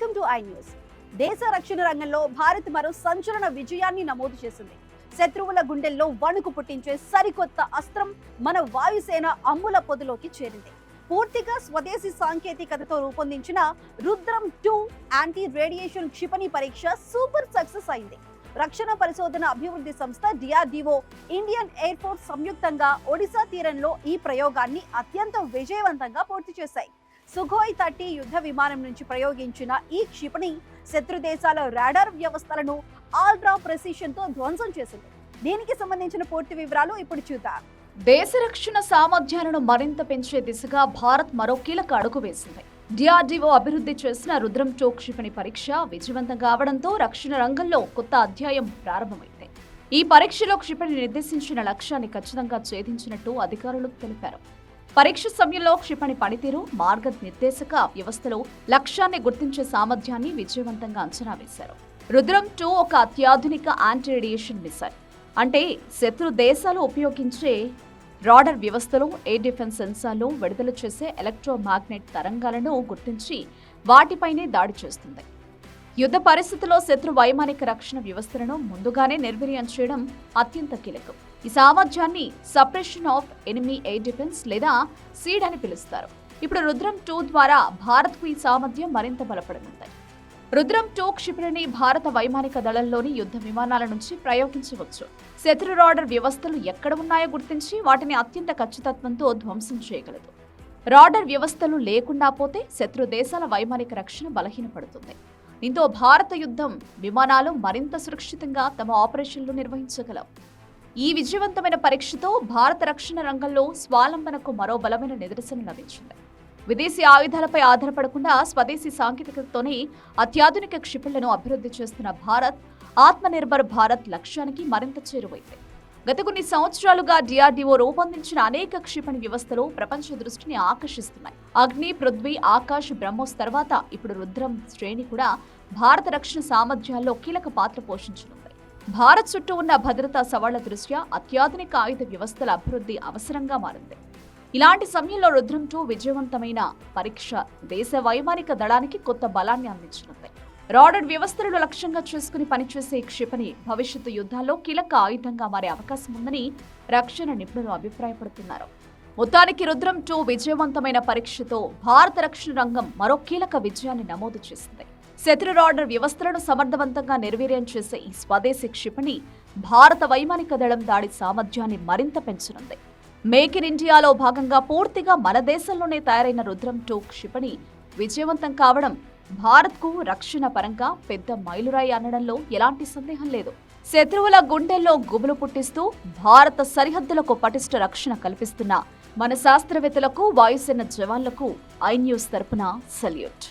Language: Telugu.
Welcome to I news. దేశ రక్షణ రంగంలో భారత్ మరో సంచలన విజయాన్ని నమోదు చేసింది. శత్రువుల గుండెల్లో వణుకు పుట్టించే సరికొత్త అస్త్రం మన వాయుసేన అమ్ముల పొదిలోకి చేరింది. పూర్తిగా స్వదేశీ సాంకేతికతతో రూపొందించిన రుద్రం 2 యాంటీ రేడియేషన్ క్షిపణి పరీక్ష సూపర్ సక్సెస్ అయింది. రక్షణ పరిశోధన అభివృద్ధి సంస్థ DRDO, ఇండియన్ ఎయిర్ ఫోర్స్ సంయుక్తంగా ఒడిశా తీరంలో ఈ ప్రయోగాన్ని అత్యంత విజయవంతంగా పూర్తి చేశాయి. సుఖోయ్ 30 యుద్ధ విమానం నుంచి ప్రయోగించిన ఈ క్షిపణి శత్రు దేశాల రాడార్ వ్యవస్థలను అల్ట్రా ప్రెసిషన్ తో ధ్వంసం చేసింది. దీనికి సంబంధించిన పూర్తి వివరాలు ఇప్పుడు చూద్దాం. దేశ రక్షణ సామర్థ్యాలను మరింత పెంచే దిశగా భారత్ మరో కీలక అడుగు వేసింది. DRDO అభివృద్ధి చేసిన రుద్రం 2 క్షిపణి పరీక్ష విజయవంతం కావడంతో రక్షణ రంగంలో కొత్త అధ్యాయం ప్రారంభమైంది. ఈ పరీక్షలో క్షిపణి నిర్దేశించిన లక్ష్యాన్ని ఖచ్చితంగా ఛేదించినట్టు అధికారులు తెలిపారు. పరీక్ష సమయంలో క్షిపణి పనితీరు, మార్గనిర్దేశక వ్యవస్థలో లక్ష్యాన్ని గుర్తించే సామర్థ్యాన్ని విజయవంతంగా అంచనా వేశారు. రుద్రం 2 ఒక అత్యాధునిక యాంటీ రేడియేషన్ మిసైల్. అంటే శత్రు దేశాలు ఉపయోగించే రాడార్ వ్యవస్థలో, ఎయిర్ డిఫెన్స్ సెన్సార్లు విడుదల చేసే ఎలక్ట్రోమాగ్నెట్ తరంగాలను గుర్తించి వాటిపైనే దాడి చేస్తుంది. యుద్ధ పరిస్థితుల్లో శత్రు వైమానిక రక్షణ వ్యవస్థలను ముందుగానే నిర్వీర్యం చేయడం అత్యంత కీలకం. ఈ సామర్థ్యాన్ని suppression of enemy air defence లేదా సీడ్ అని పిలుస్తారు. ఇప్పుడు రుద్రం 2 ద్వారా భారత్కు ఈ సామర్థ్యం మరింత బలపడనుంది. రుద్రం 2 క్షిపణిని భారత వైమానిక దళంలోని యుద్ధ విమానాల నుంచి ప్రయోగించవచ్చు. శత్రు రాడార్ వ్యవస్థలు ఎక్కడ ఉన్నాయో గుర్తించి వాటిని అత్యంత ఖచ్చితత్వంతో ధ్వంసం చేయగలదు. రాడార్ వ్యవస్థలు లేకుండా పోతే శత్రు దేశాల వైమానిక రక్షణ బలహీనపడుతుంది. దీంతో భారత యుద్ధం విమానాలు మరింత సురక్షితంగా తమ ఆపరేషన్లు నిర్వహించగలవు. ఈ విజయవంతమైన పరీక్షతో భారత రక్షణ రంగంలో స్వావలంబనకు మరో బలమైన నిదర్శనం లభించింది. విదేశీ ఆయుధాలపై ఆధారపడకుండా స్వదేశీ సాంకేతికతతోనే అత్యాధునిక క్షిపణులను అభివృద్ధి చేస్తున్న భారత్ ఆత్మనిర్భర్ భారత్ లక్ష్యానికి మరింత చేరువైంది. గత కొన్ని సంవత్సరాలుగా DRDO రూపొందించిన అనేక క్షిపణి వ్యవస్థలు ప్రపంచ దృష్టిని ఆకర్షిస్తున్నాయి. అగ్ని, పృథ్వీ, ఆకాశ్, బ్రహ్మోస్ తర్వాత ఇప్పుడు రుద్రం శ్రేణి కూడా భారత రక్షణ సామర్థ్యాల్లో కీలక పాత్ర పోషించనుంది. భారత్ చుట్టూ ఉన్న భద్రతా సవాళ్ల దృష్ట్యా అత్యాధునిక ఆయుధ వ్యవస్థల అభివృద్ధి అవసరంగా మారింది. ఇలాంటి సమయంలో రుద్రం 2 విజయవంతమైన పరీక్ష దేశ వైమానిక దళానికి కొత్త బలాన్ని అందించనుంది. రాడార్ వ్యవస్థలను లక్ష్యంగా చేసుకుని పనిచేసే క్షిపణి భవిష్యత్తు యుద్ధాల్లో కీలక ఆయుధంగా మారే అవకాశం ఉందని రక్షణ నిపుణులు అభిప్రాయపడుతున్నారు. మొత్తానికి రుద్రం 2 విజయవంతమైన పరీక్షతో భారత రక్షణ రంగం మరో కీలక విజయాన్ని నమోదు చేసింది. శత్రు రాడార్ వ్యవస్థలను సమర్థవంతంగా నిర్వీర్యం చేసే ఈ స్వదేశీ క్షిపణి భారత వైమానిక దళం దాడి సామర్థ్యాన్ని మరింత పెంచనుంది. మేక్ ఇన్ ఇండియాలో భాగంగా పూర్తిగా మన దేశంలోనే తయారైన రుద్రం 2 క్షిపణి విజయవంతం కావడం భారత్కు రక్షణ పరంగా పెద్ద మైలురాయి అనడంలో ఎలాంటి సందేహం లేదు. శత్రువుల గుండెల్లో గుబులు పుట్టిస్తూ భారత సరిహద్దులకు పటిష్ట రక్షణ కల్పిస్తున్న మన శాస్త్రవేత్తలకు, వాయుసేన జవాన్లకు ఐ న్యూస్ తరపున సల్యూట్.